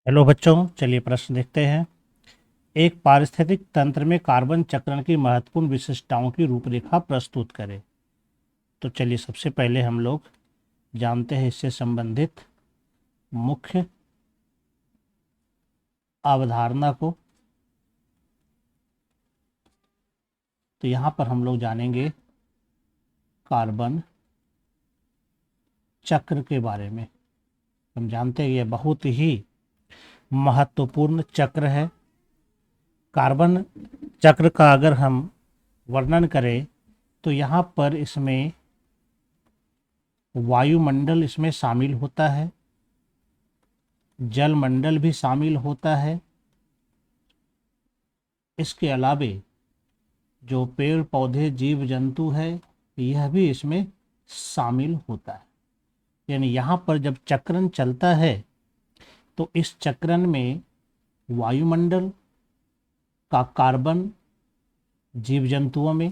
Hello बच्चों, चलिए प्रश्न देखते हैं। एक पारिस्थितिक तंत्र में कार्बन चक्रण की महत्वपूर्ण विशेषताओं की रूपरेखा प्रस्तुत करें। तो चलिए सबसे पहले हम लोग जानते हैं इससे संबंधित मुख्य अवधारणा को। तो यहाँ पर हम लोग जानेंगे कार्बन चक्र के बारे में। हम जानते हैं यह बहुत ही महत्वपूर्ण चक्र है। कार्बन चक्र का अगर हम वर्णन करें तो यहाँ पर इसमें वायुमंडल इसमें शामिल होता है, जलमंडल भी शामिल होता है। इसके अलावे जो पेड़ पौधे जीव जंतु है यह भी इसमें शामिल होता है। यानी यहाँ पर जब चक्रण चलता है तो इस चक्रण में वायुमंडल का कार्बन जीव जंतुओं में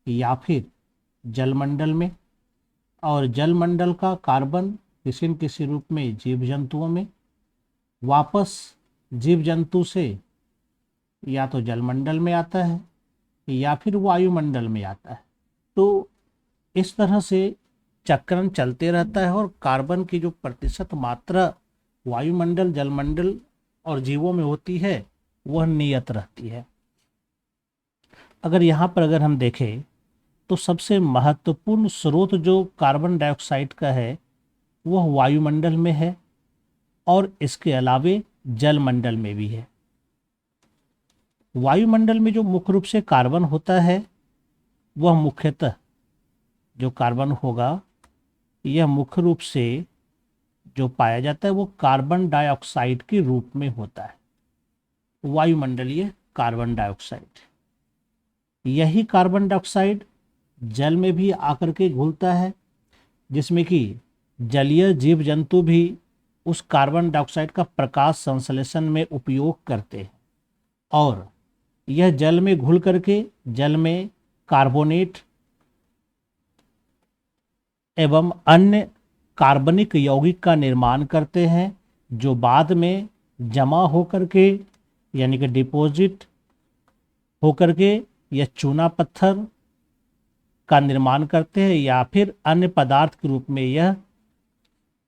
या फिर जलमंडल में, और जलमंडल का कार्बन किसी न किसी रूप में जीव जंतुओं में, वापस जीव जंतु से या तो जलमंडल में आता है या फिर वायुमंडल में आता है। तो इस तरह से चक्रण चलते रहता है और कार्बन की जो प्रतिशत मात्रा वायुमंडल, जलमंडल और जीवों में होती है वह नियत रहती है। अगर हम देखें तो सबसे महत्वपूर्ण स्रोत जो कार्बन डाइऑक्साइड का है वह वायुमंडल में है और इसके अलावे जलमंडल में भी है। वायुमंडल में जो मुख्य रूप से कार्बन होता है वह मुख्यतः जो कार्बन होगा यह मुख्य रूप से जो पाया जाता है वो कार्बन डाइऑक्साइड के रूप में होता है, वायुमंडलीय कार्बन डाइऑक्साइड। यही कार्बन डाइऑक्साइड जल में भी आकर के घुलता है, जिसमें कि जलीय जीव जंतु भी उस कार्बन डाइऑक्साइड का प्रकाश संश्लेषण में उपयोग करते हैं और यह जल में घुल करके जल में कार्बोनेट एवं अन्य कार्बनिक यौगिक का निर्माण करते हैं, जो बाद में जमा होकर के यानी कि डिपॉजिट होकर के यह चूना पत्थर का निर्माण करते हैं या फिर अन्य पदार्थ के रूप में यह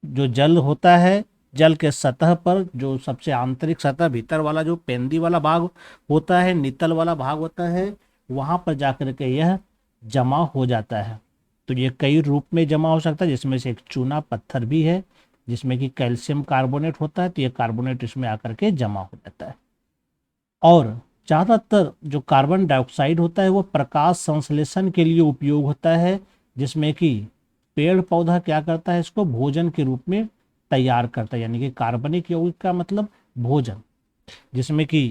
जो जल होता है, जल के सतह पर जो सबसे आंतरिक सतह भीतर वाला जो पेंदी वाला भाग होता है, नितल वाला भाग होता है, वहां पर जाकर के यह जमा हो जाता है। तो ये कई रूप में जमा हो सकता है, जिसमें से एक चूना पत्थर भी है जिसमें कि कैल्शियम कार्बोनेट होता है। तो ये कार्बोनेट इसमें आकर के जमा हो जाता है। और ज़्यादातर जो कार्बन डाइऑक्साइड होता है वो प्रकाश संश्लेषण के लिए उपयोग होता है, जिसमें कि पेड़ पौधा क्या करता है, इसको भोजन के रूप में तैयार करता है। यानी कि कार्बनिक यौगिक का मतलब भोजन, जिसमें कि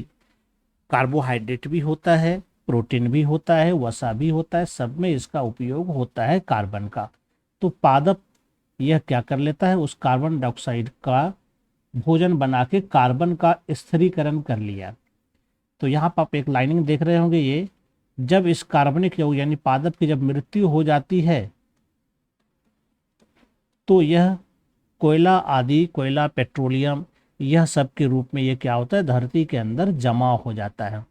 कार्बोहाइड्रेट भी होता है, प्रोटीन भी होता है, वसा भी होता है, सब में इसका उपयोग होता है कार्बन का। तो पादप यह क्या कर लेता है, उस कार्बन डाइऑक्साइड का भोजन बना के कार्बन का स्थिरीकरण कर लिया। तो यहाँ पर आप एक लाइनिंग देख रहे होंगे, ये जब इस कार्बनिक यौगिक यानी पादप की जब मृत्यु हो जाती है तो यह कोयला, पेट्रोलियम, यह सब के रूप में ये क्या होता है, धरती के अंदर जमा हो जाता है।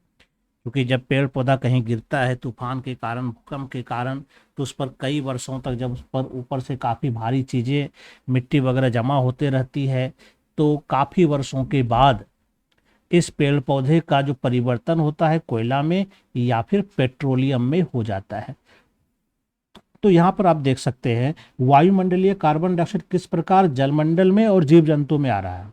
क्योंकि जब पेड़ पौधा कहीं गिरता है तूफान के कारण, भूकंप के कारण, तो उस पर कई वर्षों तक जब उस पर ऊपर से काफ़ी भारी चीज़ें, मिट्टी वगैरह जमा होते रहती है, तो काफ़ी वर्षों के बाद इस पेड़ पौधे का जो परिवर्तन होता है कोयला में या फिर पेट्रोलियम में हो जाता है। तो यहाँ पर आप देख सकते हैं वायुमंडलीय कार्बन डाइऑक्साइड किस प्रकार जलमंडल में और जीव जंतु में आ रहा है।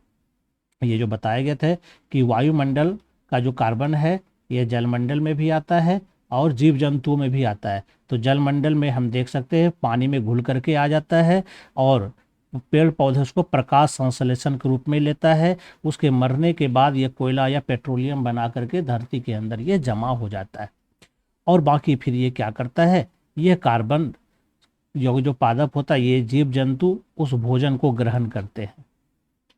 ये जो बताया गया था कि वायुमंडल का जो कार्बन है ये जलमंडल में भी आता है और जीव जंतुओं में भी आता है। तो जलमंडल में हम देख सकते हैं पानी में घुल करके आ जाता है और पेड़ पौधे उसको प्रकाश संश्लेषण के रूप में लेता है। उसके मरने के बाद ये कोयला या पेट्रोलियम बना करके धरती के अंदर ये जमा हो जाता है और बाकी फिर ये क्या करता है, ये कार्बन जो पादप होता है, ये जीव जंतु उस भोजन को ग्रहण करते हैं।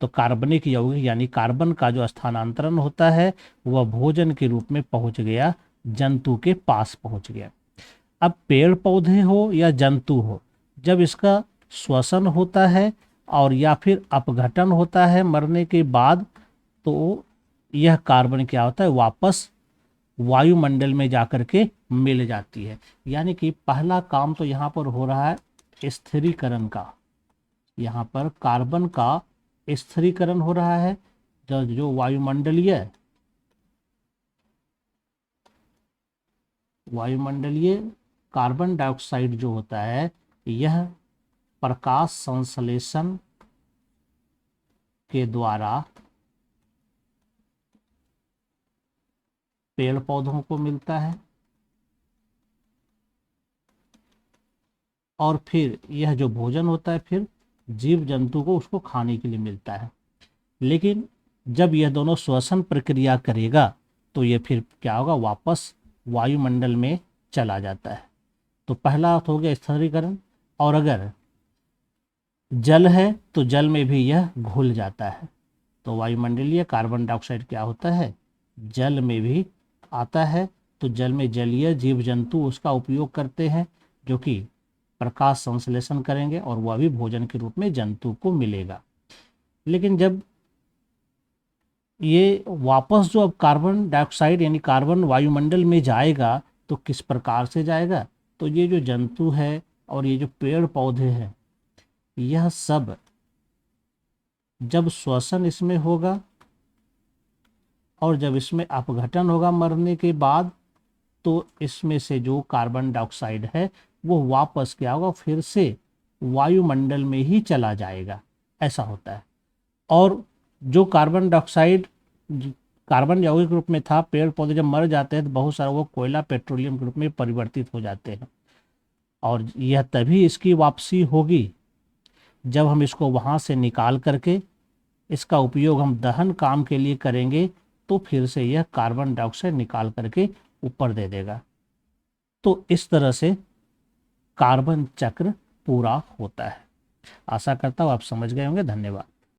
तो कार्बनिक यौगिक यानी कार्बन का जो स्थानांतरण होता है वह भोजन के रूप में पहुंच गया, जंतु के पास पहुंच गया। अब पेड़ पौधे हो या जंतु हो, जब इसका श्वसन होता है और या फिर अपघटन होता है मरने के बाद, तो यह कार्बन क्या होता है, वापस वायुमंडल में जाकर के मिल जाती है। यानी कि पहला काम तो यहाँ पर हो रहा है स्थिरीकरण का, यहाँ पर कार्बन का स्थिरीकरण हो रहा है। जो वायुमंडलीय कार्बन डाइऑक्साइड जो होता है, यह प्रकाश संश्लेषण के द्वारा पेड़ पौधों को मिलता है, और फिर यह जो भोजन होता है फिर जीव जंतु को उसको खाने के लिए मिलता है। लेकिन जब यह दोनों श्वसन प्रक्रिया करेगा तो यह फिर क्या होगा, वापस वायुमंडल में चला जाता है। तो पहला हो गया स्थिरीकरण। और अगर जल है तो जल में भी यह घुल जाता है। तो वायुमंडलीय कार्बन डाइऑक्साइड क्या होता है, जल में भी आता है। तो जल में जलीय जीव जंतु उसका उपयोग करते हैं, जो कि प्रकाश संश्लेषण करेंगे और वह भी भोजन के रूप में जंतु को मिलेगा। लेकिन जब ये वापस जो अब कार्बन डाइऑक्साइड यानी कार्बन वायुमंडल में जाएगा तो किस प्रकार से जाएगा, तो ये जो जंतु है और ये जो पेड़ पौधे हैं, यह सब जब श्वसन इसमें होगा और जब इसमें अपघटन होगा मरने के बाद, तो इसमें से जो कार्बन डाइऑक्साइड है वो वापस क्या होगा, फिर से वायुमंडल में ही चला जाएगा। ऐसा होता है। और जो कार्बन डाइऑक्साइड कार्बन यौगिक रूप में था, पेड़ पौधे जब मर जाते हैं तो बहुत सारा वो कोयला पेट्रोलियम के रूप में परिवर्तित हो जाते हैं। और यह तभी इसकी वापसी होगी जब हम इसको वहाँ से निकाल करके इसका उपयोग हम दहन काम के लिए करेंगे, तो फिर से यह कार्बन डाइऑक्साइड निकाल करके ऊपर दे देगा। तो इस तरह से कार्बन चक्र पूरा होता है। आशा करता हूँ आप समझ गए होंगे। धन्यवाद।